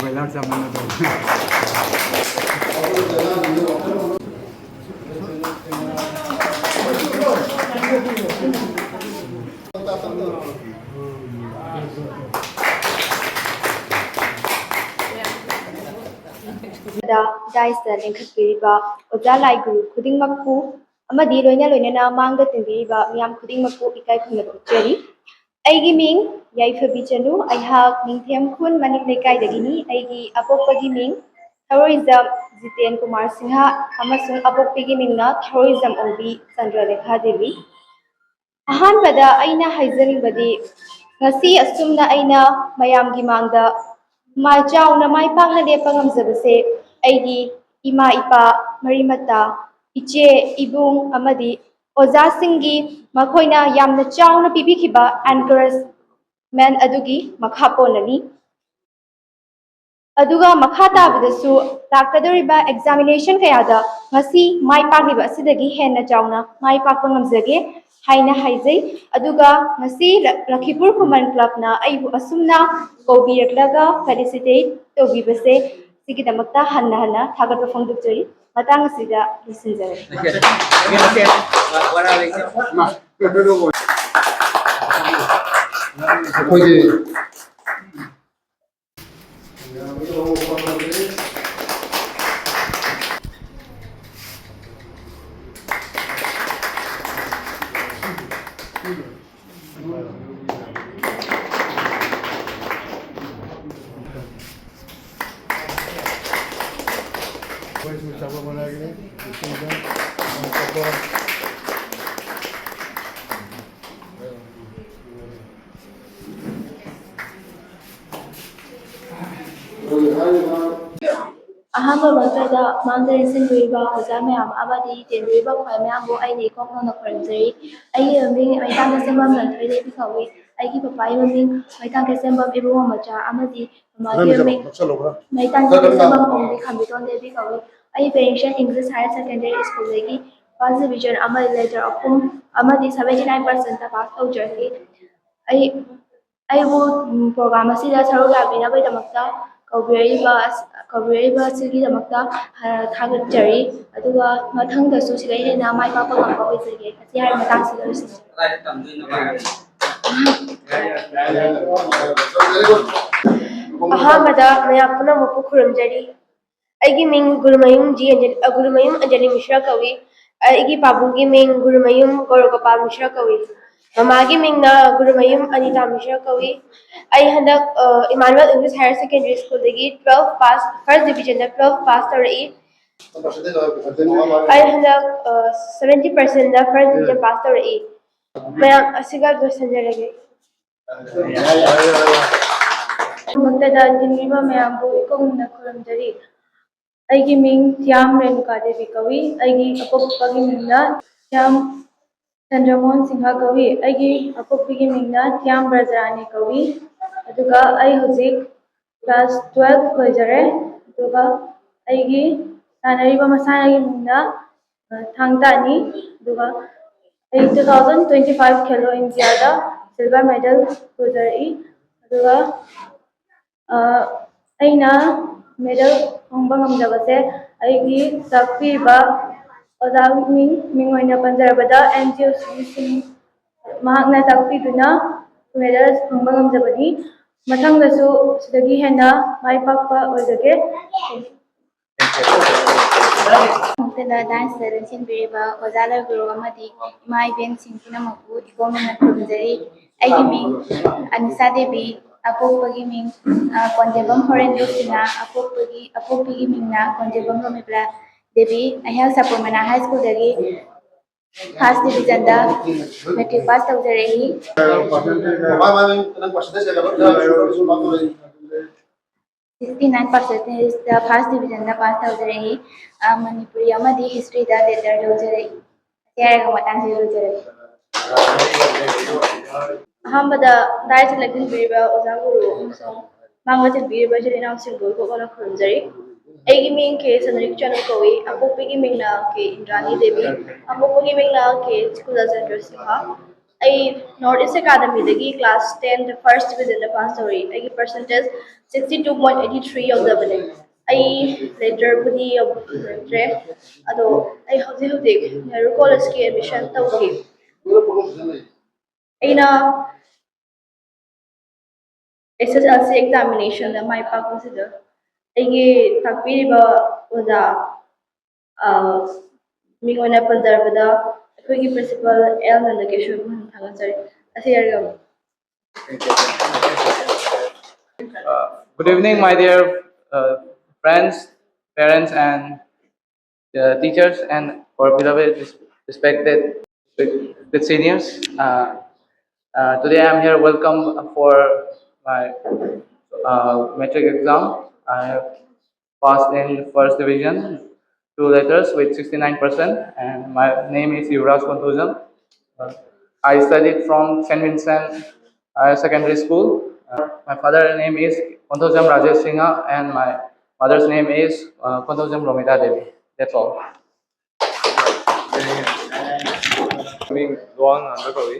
Boiler zaman na daw. Daisda lingkhatpiriba oja lai guru khudingmakpu amadi loina loinana mangda tinbiriba miyam khudingmakpu ikai khunaba ucchari aigi ming Yaifabi Chanu aihak ningthem khun manik lekai dagini aigi apokpagi ming Heroism Jiten Kumar Singha amasung apokpagi mingna Heroism Obi Chandralekha Devi ahanbada aina haijanibadi ngasi asumna aina mayamgi mangda mai chauna mai pakna lepa ngamjabase aigi ima ipa marimata iche ibung amadi oja singgi makoina yamna chauna pibikhiba encouragement adugi makha ponani aduga makha tabadasu lakadoriba examination kayada ngasi mai pakliba asidagi henna chauna mai pakpa ngamjage haina haijai aduga ngasi Lakhipur Khuman Club na aibu asumna kobiraklaga felicitate tobibase sigidamakta hanna thagatpa phongdukjari matang asida lisinjare ahamba bakada mangdare singriba oja mayam amadi tenriba khwai mayam bo ai ni kokna khwarimjari ai ming maitang sembam nan thoi debi khawi ai gi papai ming maitang sembam ibu macha amadi magi ming maitang sembam ongbi khambiton debi khawi ai pension English Higher Secondary School legi first division amal letter akum amadi 79% ta pass tawjari ai wo program asida saru labina bai damakta कवरेबा सिगिदमक्ता थागतजरी अदुगा मथंगदसु सिgai हेना माइ पापा ngamba होइजगे asi hai matang sigarusi ahamada maya puna mopu khuramjari aigi ming gurumayum anjali mishra kawi aigi pabugi ming gurumayum gorogopal mishra kawi mamagi mingna gurumayum anita mishra kawi ai handak Emmanuel English Higher Secondary School dagi 12 pass first division da 12 pass tarai ai handak 70% da first division pass tarai mayam asiga dosanjarage magtada dinriba mayam bu ikongna khuramjari aigi ming Thiam Renuka Devi kawi aigi apokpagi mingna Thiam Chandramohan Singha kawi aigi apokpagi mingna Thiam Brajarani kawi aduga ai hojik class 12 loijare aduga aigi sanariba masanagi mingna Thangtani aduga ai 2025 Khelo India da silver medal pujari aduga aina medal hongba ngamjabase aigi sakpiba oja ming oina panjarabada NGO sing ꯃꯍꯥꯛꯅ ꯇꯥꯛꯄꯤꯗꯨꯅ medal ꯐꯪꯕ ꯉꯝꯖꯕꯅꯤ ꯃꯊꯪꯗꯁꯨ ꯁꯤꯗꯒꯤ ꯍꯦꯟꯅ ꯃꯥꯏ ꯄꯥꯛꯄ ꯑꯣꯏꯖꯒꯦ ꯃꯛꯇꯗ ꯗꯥꯟꯁꯇ ꯂꯦꯡꯁꯤꯟꯕꯤꯔꯤꯕ ꯑꯣꯖꯥ ꯂꯩꯒꯨꯔꯨ ꯑꯃꯗꯤ ꯏꯃꯥ ꯏꯕꯦꯟꯁꯤꯡ ꯄꯨꯝꯅꯃꯛꯄꯨ ꯏꯀꯣꯝꯅ ꯈꯨꯔꯨꯝꯖꯔꯤ ꯑꯩꯒꯤ ꯃꯤꯡ ꯑꯅꯤꯁꯥ ꯗꯦꯕꯤ ꯑꯄꯣꯛꯄꯒꯤ ꯃꯤꯡ ꯀꯣꯟꯖꯦꯕꯝ ꯍꯣꯔꯦꯟ ꯂꯨꯁꯤꯅ ꯑꯄꯣꯛꯄꯤꯒꯤ ꯃꯤꯡꯅ ꯀꯣꯟꯖꯦꯕꯝ ꯔꯣꯃꯤꯕ꯭ꯂꯥ ꯗꯦꯕꯤ ꯑꯩꯍꯥꯛ ꯁꯄꯣꯃꯅꯥ ꯍꯥꯏ ꯁ꯭ꯀꯨꯜꯗꯒꯤ ꯐꯥꯔꯁ ꯗꯤꯕꯤꯖꯟꯗ ꯃꯦꯇ꯭रिꯛ ꯄꯥꯁ ꯇꯧꯖꯔꯛꯏ 69% फर्स्ट डिवीजन पास तौजरई मनपुरी हिस्ट्री लेटर लौजरई अहमद दाय चलकर ओजा गुरु मांग चलबीब इनाउसिंग कोकना खुरमजरी मींग के सनरिक चनु कौई अपोपी मींग के इंद्रानी देवी अपोपी मींग के school Chandra Singh north east academy class 10 first division pass तौरी परसेंटेज 62.83 यौजबने लेटरबुदी यौद्रे अदो नेहरू कॉलेज की एडमिशन तौकी SSLC examination माई पाकद ओजा मिंगोना पंजरबद अखोगी प्रिंसिपल एल नंदकेश्वर थागचरी Good evening, my dear friends, parents, and teachers, and our beloved, respected with seniors. Today I'm here welcome for my metric exam. I have passed in first division, 2 letters with 69%, and my name is Yuvraj Kontuzam. I studied from St. Vincent Higher Secondary School. My father's name is Kontuzam Rajesh Singha, and my mother's name is Kontuzam Romita Devi. That's all. Mình Luang Anda Kawi.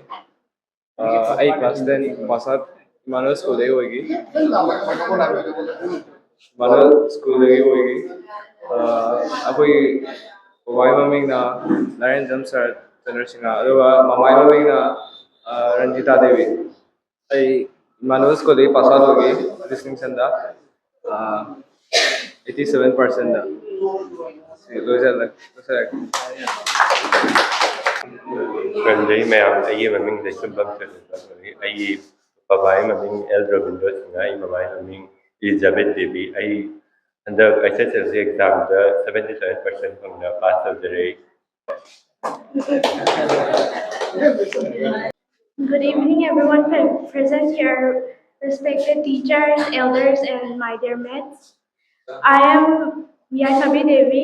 I class 10 pasat Manual School day hoigi. Manual School day hoigi. Apoi Pawai maming na Narendram Sir Chandra Singha. Aduga mamai maming na Ranjita Devi. I Manual School day pasat hoigi. Distinction da 87% da. Those are like Ranjay ma'am, I maming the Chumbam I Babai maming El Robindo Singa, Mamai maming Elizabeth Devi. And the SSLC exam, the 77% from the pass of the rate. Good evening, everyone present here, respected teachers, elders, and my dear mates. I am Yasabi Devi.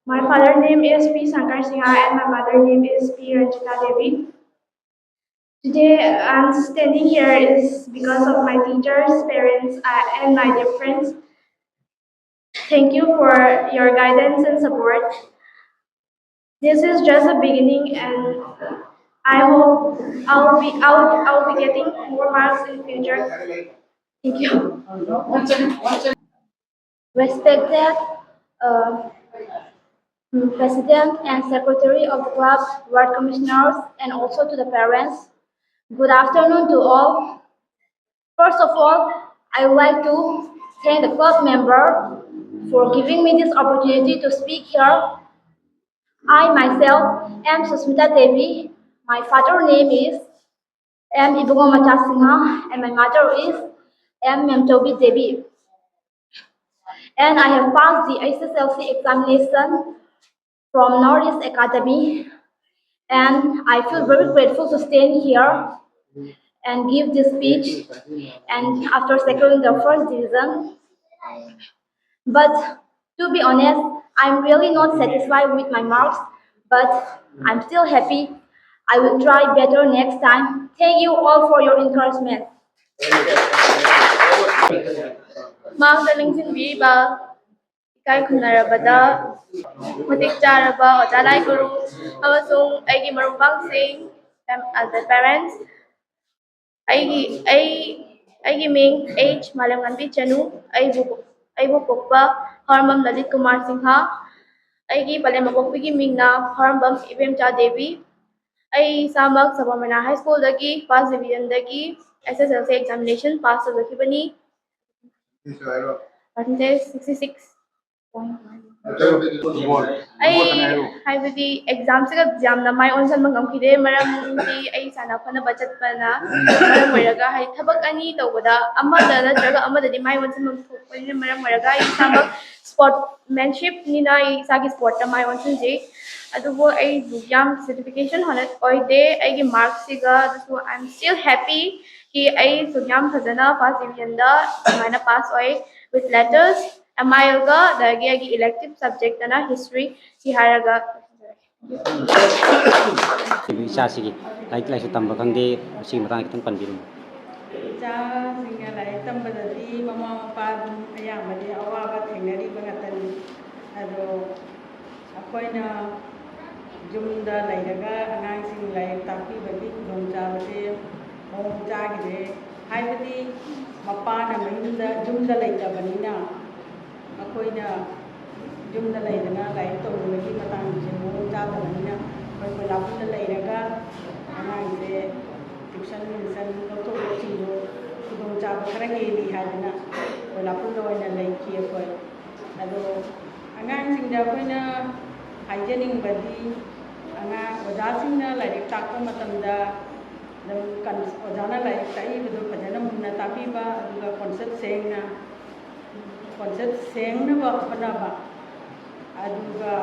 My father's name is P. Sankar Singha and my mother's name is P. Ranjita Devi. Today I'm standing here is because of my teachers, parents, and my dear friends. Thank you for your guidance and support. This is just a beginning, and I hope I'll be getting more marks in future. Thank you. Respected President and Secretary of the club, ward commissioners, and also to the parents. Good afternoon to all. First of all, I would like to thank the club member for giving me this opportunity to speak here. I myself am Susmita Devi. My father's name is M. Ibungomacha Singha, and my mother is M. Memtobi Devi. And I have passed the SSLC examination from Northeast Academy, and I feel very grateful to stand here and give this speech, and after securing the first division. But to be honest, I'm really not satisfied with my marks, but I'm still happy. I will try better next time. Thank you all for your encouragement. Ikai khunarabada matik charaba ojalai guru amasung aigi marumbangsing as the parents aigi ming H Malamganti Chanu aibu pokpa Harmam Lalit Kumar Singha aigi palemapokpigi mingna Harmbam Ibemcha Devi ꯑꯩ ꯏꯁꯥꯃꯛ ꯁꯕꯔꯃꯅꯥ ꯍꯥꯏ ꯁ꯭ꯀꯨꯜꯗꯒꯤ first ꯗꯤꯕꯤꯖꯟꯗꯒꯤ SSLC examination pass ꯇꯧꯖꯈꯤꯕꯅꯤ percentage 66.1 ꯑꯩ ꯍꯥꯏꯕꯗꯤ ꯑꯦꯛꯖꯥꯝꯁꯤꯒ ꯌꯥꯝꯅ ꯃꯥꯏ ꯑꯣꯟꯁꯤꯟꯕ ꯉꯝꯈꯤꯗꯦ ꯃꯔꯝꯗꯤ ꯑꯩ ꯁꯥꯟꯅ ꯈꯣꯠꯅꯕ ꯆꯠꯄꯅ ꯃꯔꯝ ꯑꯣꯏꯔꯒ ꯍꯥꯏꯗꯤ ꯊꯕꯛ ꯑꯅꯤ ꯇꯧꯕꯗ ꯑꯃꯗ ꯅꯠꯇ꯭ꯔꯒ ꯑꯃꯗꯗꯤ ꯃꯥꯏ ꯑꯣꯟꯁꯤꯟꯕ ꯊꯣꯛꯄꯅꯤꯅ ꯃꯔꯝ ꯑꯣꯏꯔꯒ ꯑꯩ ꯏꯁꯥꯃꯛ ꯁ꯭ꯄꯣꯔꯠꯃꯦꯟꯁꯤꯞꯅꯤꯅ ꯑꯩ ꯏꯁꯥꯒꯤ ꯁ꯭ꯄꯣꯔꯠꯇ ꯃꯥꯏ ꯑꯣꯟꯁꯤꯟꯖꯩ ꯑꯗꯨꯕꯨ ꯑꯩ ꯌꯥꯝ ꯁꯥꯔꯇꯤꯐꯤꯀꯦꯁꯟ ꯍꯣꯅꯔ ꯑꯣꯏꯗꯦ ꯑꯩꯒꯤ ꯃꯥꯔꯛꯁꯤꯒ ꯑꯗꯨꯁꯨ ꯑꯥꯏ ꯑꯦꯝ ꯁ꯭ꯇꯤꯜ ꯍꯦꯄꯤ कि ꯑꯩꯁꯨ ꯌꯥꯝ ꯐꯖꯅ ꯐꯥꯔꯁ ꯗꯤꯕꯤꯖꯟꯗ ꯑꯗꯨꯃꯥꯏꯅ ꯄꯥꯁ ꯑꯣꯏ ꯋꯤꯠ ꯂꯦꯇꯔꯁ MILꯒ ꯑꯗꯒꯤ ꯑꯩꯒꯤ इलेक्टिव सब्जेक्टना हिस्ट्री ꯁꯤ ꯍꯥꯏꯔꯒ इचासी लाइक लाइक तब खंगे खतंग पनबीरू इचासिंगा लाइक तंबददी ममा मपा अयामदि अवाबा थेंगनरीबा ngатani ado अखोइना जुमदा लैरगा अनांगसिंग लाइक तापीबदि खुदोंचाबसे मौम चागिदे हाइबदि मपाना महिंदा जुमदा लैतबनिना अखोइना जुमदा लैदना लाइक तौबगी मतांगसे मौम चादबनिना अखोइ कोलापुरदा लैरगा अनांगसे ट्यूशन मिशन लौथोꯛꯁꯤꯡꯗꯣ खुदोंचाब खरा हेली हादना कोलापुरदा ओइना लैखि अखोइ अदो अनांगसिंगदा अखोइना हाइजनिंगबदि अनांग ओजासिंगना लाइक ताकपा मतमदा ओजाना लाइक ताइबदो फजना मुन्ना तापीबा अदुगा कॉन्सेप्ट सेंगनबा होनाबा अदुगा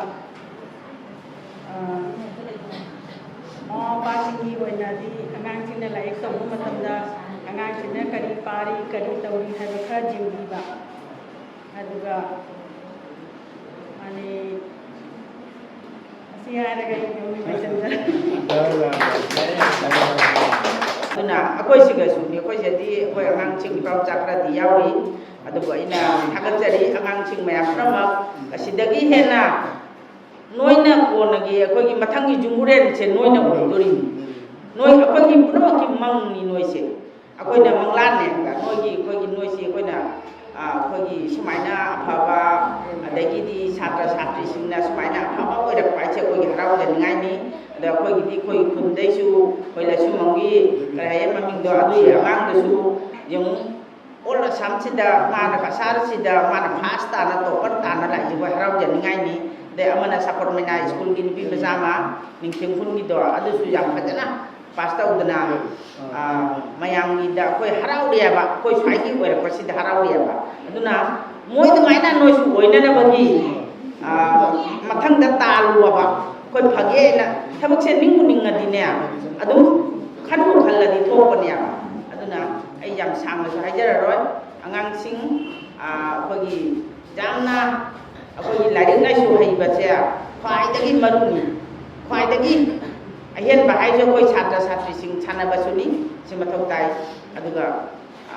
मपासिंगी ओइनादि अनांगसिंगना लाइक तौबा मतमदा अनांगसिंगना करी पारी करी तौरी हाइबा खरा जिंगीबा अदुगा माने असि हाइरगा योमी मैसंदा अदुना अखोइसिगसुनि अखोइसेदि अखोइ अगांसिंग पाउचा खरादि यावी अदुबो अइना थागतजरी अगांसिंग मयाम पुरमक असिदगी हेना नोइना कोनगी अखोइगी मथंगी जुंगुरेन से नोइना ओइदोरि नोइ अखोइगी पुरमकी मंगनी नोइसे अखोइना मंगलाने नोइगी अखोइगी नोइसे अखोइना अखोइगी सुमाइना अफबा अदगिदि छात्र छात्रीसिंगना सुमाइना अफबा ओइरकपाइसे अखोइगी हराउजनिङाइनि अदा अखोइगिदि अखोइ खुनदैसु अखोइलासु मंगी कराय ममिंदो अदुइ अगांगदसु यं ऑल असमसिदा माना कसारसिदा माना फास्ट ताना टॉपर ताना लाइजि अखोइ हराउजनिङाइनि दे अमना सफरमेना स्कूल की नुपी मजामा निंथिंखुनगी दो अदुसु याम फजना पास तौदना मयांगी दा कोई हराउरियाबा कोई फाइगी ओइरकपसिदा हराउरियाबा अदुना मोइ दुमाइना नोइसु ओइननबगी मथंगदा तालुवाबा कोई फगेना थबकसे निंगु निंगदिने अदुम खनु खल्लदि थोपनियाबा अदुना आई याम सांगसु हाइजररोय अगांसिंग अखोगी जामना अखोगी लाइरिक लाइसु हैबसे ख्वाइदगी मरुनी ख्वाइदगी अहेन बाहाइजो कोई छात्र छात्रीसिंग सानबसुनी सिमथौ ताइ अदुगा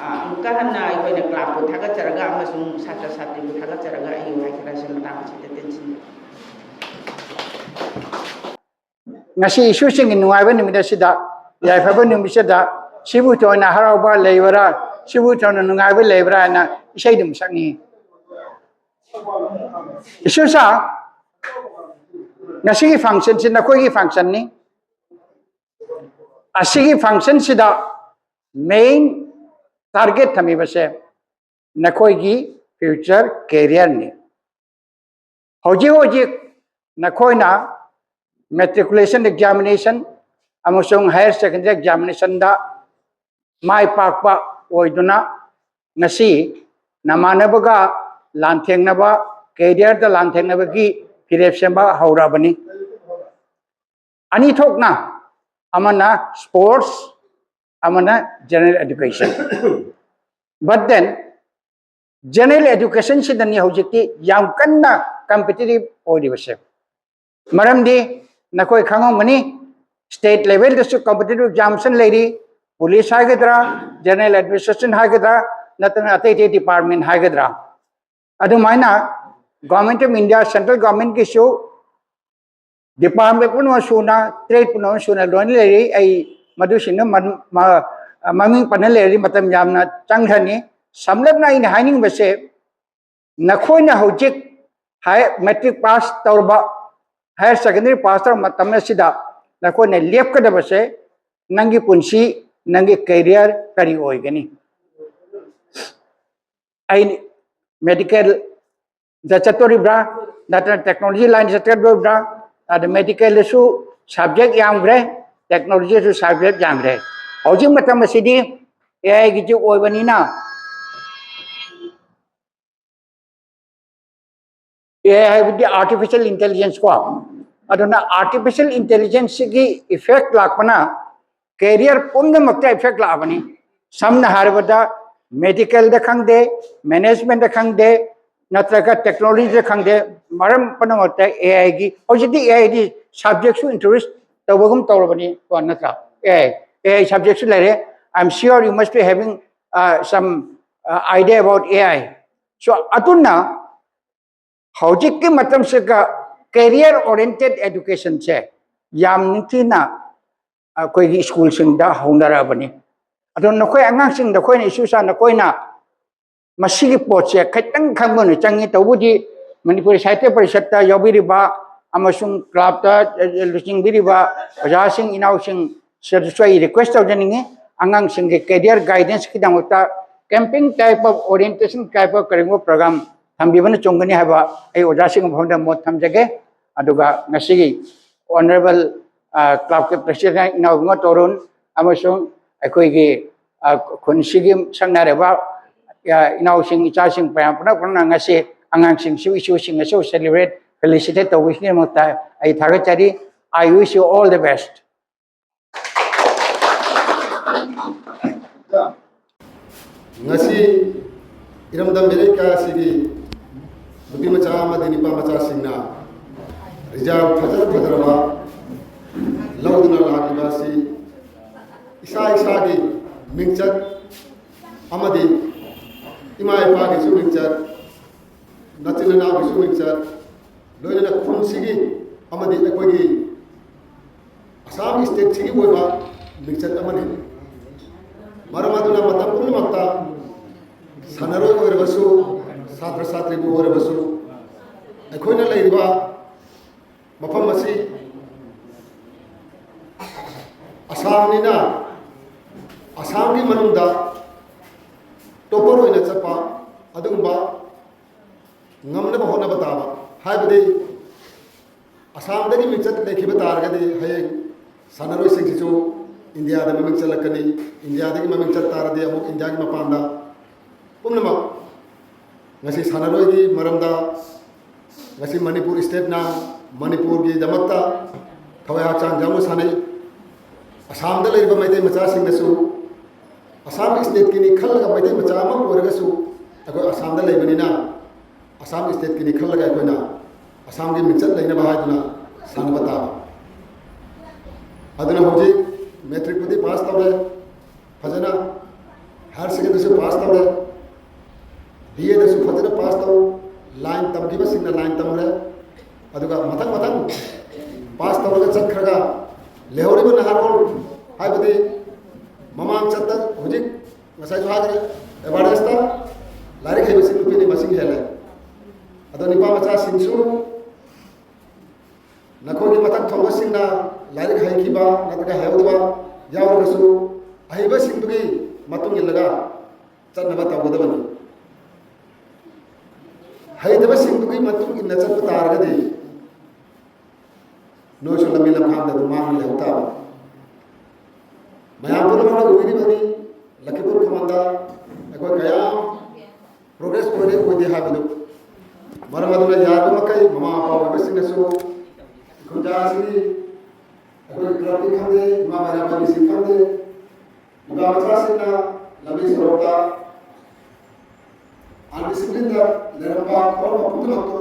अमुका हन्ना अखोइना क्लाबको थागतजरगा अमसुंग छात्र छात्रीबु थागतजरगा अयु हाइखरा सिमतांगसिदा tension ngasi isu sing nuaiba nimida sida yaifaba nimisida sibu toina harauba leibara sibu tona nungaiba leibara na isai dum sakni isu sa ngasi gi function sin nakoi gi function ni asigi function sida main target thami base nakoi gi future career ni hoji hoji nakoi na matriculation examination amusung higher secondary examination da mai pakpa oiduna ngasi namanabaga lanthengnaba career da lanthengnaba gi firep semba haurabani ani thokna amana sports amana general education but then general education sidani hojikti yam kanna competitive odibase maramdi nakoi khangomani state level dasu competitive examination leiri police hagadra general administration hagadra natana atai department hagadra adu maina government of India central government ki show department puno suna trade puno suna loan leiri ai madu sinna maming panal leiri matam yamna changhani samlapna in haining base nakhoina hojik high matric pass tawba higher secondary pass tar matamna sida नखोने लेपकदबसे नंगी पुंसी नंगी career करी ओइगनी आई medical चतोरीब्रा नत्र technology line चतोरीब्रा अद medical subject यामग्रे technology subject यामग्रे हौजिक मतम असिदी एआई की जो ओइबनीना एआई विद आर्टिफिशियल इंटेलिजेंस को अदुना आर्टिफिशियल इंटेलिजेंस की इफेक्ट लापना कैरियर पुनमक्ता इफेक्ट लाबनी समना हारबदा मेडिकल द खंगदे मैनेजमेंट द खंगदे नत्रगा टेक्नोलॉजी द खंगदे मरम पुनमक्ता एआई की हौजिदी एआई दी सब्जेक्ट सु इंटरेस्ट तबगुम तौरबनी को नत्रा एआई सब्जेक्ट सु लेरे I am sure you must be having some idea about AI so atuna hojik ki matam se ka career oriented education che yam nithina koi gi school sing da honara bani adon nakoi angang sing da koi ni isu sa nakoi na masigi pot che khatang khangmo changi tawudi manipur sahitya parishad ta yobiri ba amasung club ta lusing biri ba oja sing inau sing servisai request awjaningi angang sing ge career guidance ki damota camping type of orientation type of karingo program thambibana chongani haba ai oja sing bhonda mot thamjage aduga ngasigi honorable club ke president inaunga torun amasung akoi gi khonsigi sangnare ba inau sing icha sing payapna puna ngase angang sing su isu sing so celebrate felicitate to wish ni mota ai thagachari I wish you all the best ngasi iramdam mereka sigi nubi macha amadi nipa macha singna rijal fajar lauduna lagiba si isa gi mingchat amadi ima ipa gi su mingchat natina gi su mingchat loina khun sigi amadi ekoi gi Assam state sigi boiba mingchat amani Maramaduna matam punmakta sanaroi oirabasu satra satri bu oirabasu akoina leiba mafam asi asamnina asamgi manunda topper oina chapa adumba ngamna bahona bataba haibade asamdagi michat lekhiba targade hay sanaroi singsichu India da maming chalakani India da maming chattara de amuk India ki mapanda pumnama ngasi sanaroi di maramda ngasi Manipur state na Manipur gi damakta thawaya chang jamu sanai Assam da leiba maite macha sing nasu Assam state ki ni khal ga maite macha ma orga su ako Assam da leibani na Assam state ki ni khal ga ko na Assam gi michat leina bahaduna sanbata aduna hoji matric पति pass तब है फजना higher secondary से पास तब है BA दसु फजना पास तब line तब की बस सिग्नल लाइन तब है अदुगा मतंग पास तब का चक्र का लेहोरी बन हारोल हाय बदे ममांग चत्तर हुजिक मसाज भाग रे एवाडस्ता लारी खाई बसिंग पीने बसिंग हेले अदो निपा मचा सिंसु नखोगी मतंग थोंग सिंगना लारी खाई की बा नतका हेवदवा यावरसु अहिबा सिंगदुगी मतुंग इल्लगा चन्नबा तवगदबनी हैदबा सिंगदुगी मतुंग इन्न चत तारगदि नोसु लमी लमखाम द मांग लेवता मयाम पुनमना गुइरी बनी लखीपुर खमंदा एको कया प्रोग्रेस कोरे कोदि हाबदु मरमदुला याद मकई ममा पाव बसिंगसु खुजासी अगर क्रांति खाते मामा रामा जी खाते इबा मचासिना लंबी सरोता अनडिसिप्लिन दा लेरपा और पुतलो तो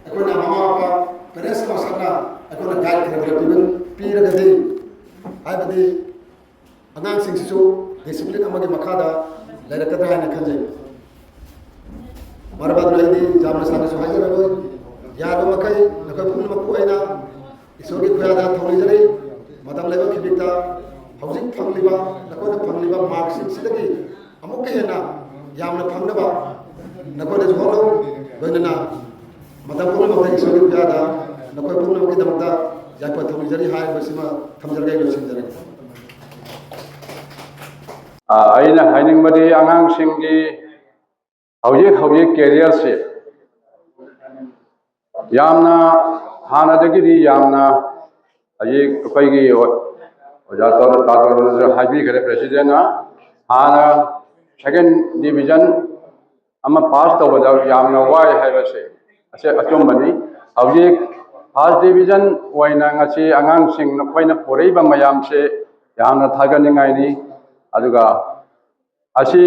अगर ना मामा पापा पेरेस का सन्ना अगर ना गाइड करे बिबन पीर गदे आय बदे अनांग सिंह सिसु डिसिप्लिन अमगे मखादा लेरकदा है न खजे मरबाद रही जामना साने सुहाजे रहो याद मकई नको पुन मकु आइना इसोगी खुयादा थोली जरे मतम लेबा खिबिता हौजिक फंगलिबा नकोदा फंगलिबा मार्कशीट सिदगी अमुक हेना यामना फंगनबा नकोदा जोलो गनना मतम पुन मकई इसोगी खुयादा नको पुन मकई दमता याकपत थौजरी हाइबसिमा थमजरगे लोचिंजरे ꯑꯩꯅ ꯍꯥꯏꯅꯤꯡꯕꯗꯤ ꯑꯉꯥꯡꯁꯤꯡꯒꯤ ꯍꯧꯖꯤꯛ ꯀꯦꯔꯤꯌꯔ ꯁꯦ ꯌꯥꯝꯅ ꯍꯥꯟꯅꯗꯒꯤꯗꯤ ꯌꯥꯝꯅ ꯍꯧꯖꯤꯛ ꯑꯩꯈꯣꯏꯒꯤ ꯑꯣꯖꯥ ꯇꯥꯗꯣꯔꯁꯨ ꯍꯥꯏꯕꯤꯈ꯭ꯔꯦ ꯄ꯭ꯔꯦꯁꯤꯗꯦꯟꯅ ꯍꯥꯟꯅ ꯁꯦꯀꯦꯟ ꯗꯤꯕꯤꯖꯟ ꯑꯃ ꯄꯥꯁ ꯇꯧꯕꯗ ꯌꯥꯝꯅ ꯋꯥꯏ ꯍꯥꯏꯕꯁꯦ ꯑꯁꯤ ꯑꯆꯨꯝꯕꯅꯤ ꯍꯧꯖꯤꯛ ꯐꯥꯔꯁ ꯗꯤꯕꯤꯖꯟ ꯑꯣꯏꯅ ꯉꯁꯤ ꯑꯉꯥꯡꯁꯤꯡ ꯑꯩꯈꯣꯏꯅ ꯄꯨꯔꯛꯏꯕ ꯃꯌꯥꯝꯁꯦ ꯌꯥꯝꯅ ꯊꯥꯒꯠꯅꯤꯡꯉꯥꯏꯅꯤ ꯑꯗꯨꯒ ꯑꯁꯤ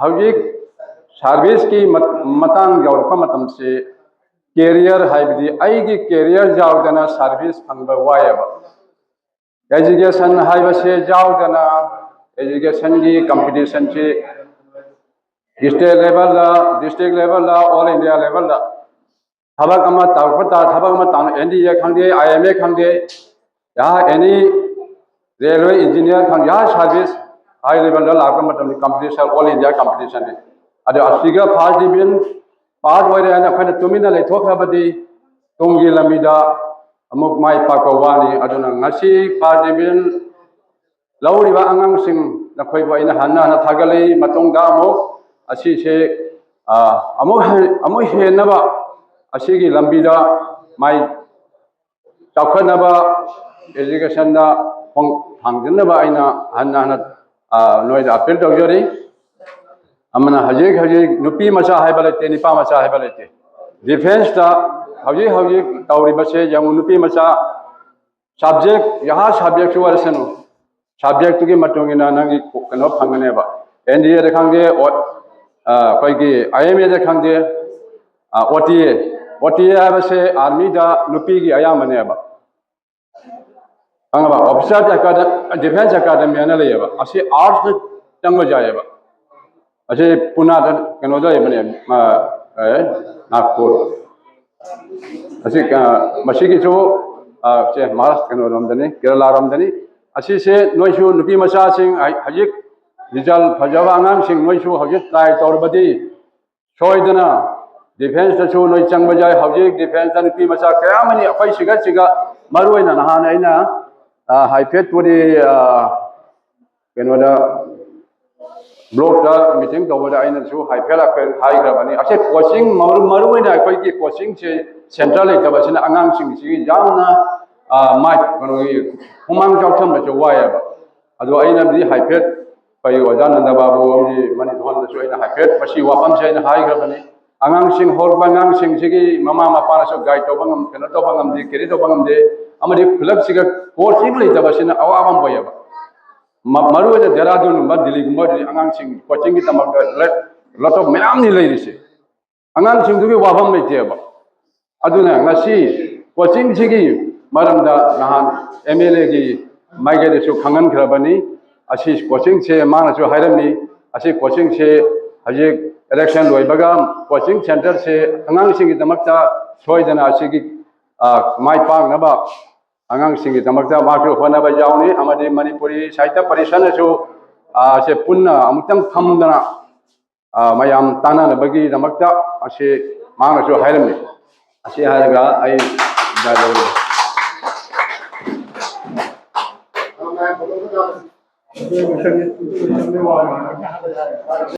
ꯍꯧꯖꯤꯛ ꯁꯥꯔꯚꯤꯁꯀꯤ ꯃꯇꯥꯡ ꯌꯧꯔꯛꯄ ꯃꯇꯝꯁꯤ ꯀꯦꯔꯤꯌꯔ ꯍꯥꯏꯕꯗꯤ ꯑꯩꯒꯤ ꯀꯦꯔꯤꯌꯔ ꯌꯥꯎꯗꯅ ꯁꯥꯔꯚꯤꯁ ꯐꯪꯕ ꯋꯥꯏꯑꯦꯕ एजुकेशन हाइबसे जाउदना एजुकेशन की कंपटीशन से state level district level all India level थबक अमा ताउपता थबक अमा तान एनडीए खंगे आईएमए खंगे या एनी रेलवे इंजीनियर खंग या सर्विस हाई लेवल लाक मतलब कंपटीशन ऑल इंडिया कंपटीशन है अदो असिगा फर्स्ट डिवीजन पास होइरे ना खन तुमिना लेथोखबदी तुंगी लमिदा अमुक माई पाको वानी अदुना ngasi फर्स्ट डिवीजन लौरिबा अंगांसिंग नखोइबो इन हन्ना हना थागलै मतोंगा अमुक असी से अमुक हेनबा असीगी लंबिदा माई चाखनबा एजुकेशन दा फांगजनबा आइना हन्ना हना नोइदा अपील तौजरी अमना हजिक नुपी मचा हाइबा लेते निपा मचा हाइबा लेते डिफेंस दा हजिक तौरिबसे यंग नुपी मचा सब्जेक्ट यहाँ सब्जेक्ट वारसनु सब्जेक्ट की मतोंगिना नंगी कनो फंगनेबा एनडीए दे खंगे कोई आईएमए दे खंगे ओटीए हाबसे आर्मी दा नुपी की आयामनेबा अंगबा ऑफिसर डिफेंस अकादमी अना लेबा असे आर्ट्स तंग जाएबा असे पुना कनो जाएबने नागपुर असे मसीगी जो से महाराष्ट्र कनो रमदनी केरला रमदनी असी से नोइसु नुपी मचा सिंग हजिक रिजल्ट फजबा अंगांग सिंग नोइसु हजिक ट्राई तौरबदी सोइदना डिफेंस तसु नोइ चंग बजाय हजिक डिफेंस दा नुपी मचा कयामनी अखै सिगा मरुइना नहान आइना हाइफेट पुरी कनोदा ब्लॉक दा मीटिंग तौबदा आइना सु हाइफेट हाइग्रबनी असे कोचिंग मरुइना अखै की कोचिंग से सेंट्रल लेटबसिना अंगांग सिंग सिगी जामना माइ कनोगी हुमांग जाउथम बसो वायाबा अदो आइना बि हाइफेट पै ओजा नंदा बाबू अमि मनि धोन दसो आइना हाइफेट मसी वापम से आइना हाइग्रबनी अंगांग सिंग होरबा अंगांग सिंग सिगी ममा मपाना सो गाइड तोबंगम कनो तोबंगम दि केरि तोबंगम दे अमदि खुलक सिगा कोचिंग लेटबसिना अवाबम बोयबा मरुइना देरादून मा दिल्ली गुम्बा अंगांग सिंग कोचिंग की तमक लटो मैम नि लेरिसे अंगांग सिंग दुबि वाबम लेतेबा अदुना ngasi कोचिंग सिगी मरमदा नहान एमएलए की माइगेदसु खंगन खरबनी असी कोचिंग से मानसु हाइरमनी असी कोचिंग से हजिक इलेक्शन लोइबगा कोचिंग सेंटर से अंगांग सिंगी दमकता सोइदना असीगी माइ पांगनबा अंगांग सिंगी दमकता माखु होनबा जाउनी अमदि मणिपुरी साहित्य परिषदसु से पुन्ना अमुतंग थमदना मयाम तानानबगी दमकता असी मानसु हाइरमनी असी हारगा आई दालो